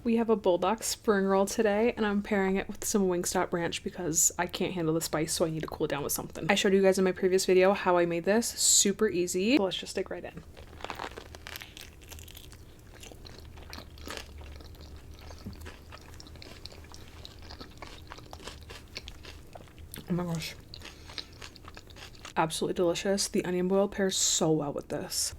We have a Buldak spring roll today, and I'm pairing it with some Wingstop ranch because I can't handle the spice, so I need to cool it down with something. I showed you guys in my previous video how I made this. Super easy. So let's just dig right in. Oh my gosh. Absolutely delicious. The onion boil pairs so well with this.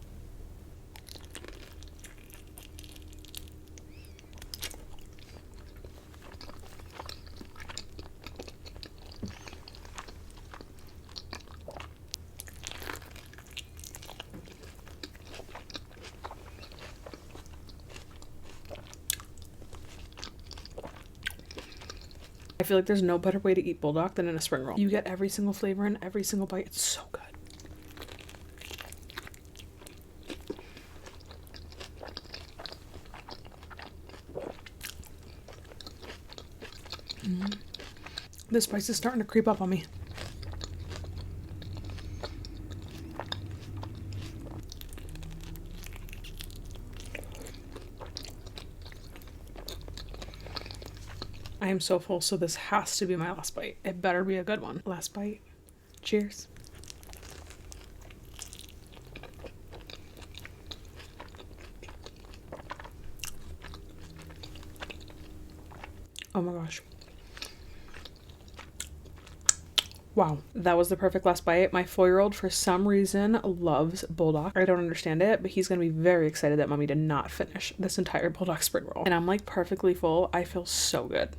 I feel like there's no better way to eat Buldak than in a spring roll. You get every single flavor in every single bite. It's so good. The spice is starting to creep up on me. I am so full, so this has to be my last bite. It better be a good one. Last bite. Cheers. Oh my gosh. Wow, that was the perfect last bite. My 4-year-old, for some reason, loves Buldak. I don't understand it, but he's gonna be very excited that mommy did not finish this entire Buldak spring roll. And I'm like perfectly full. I feel so good.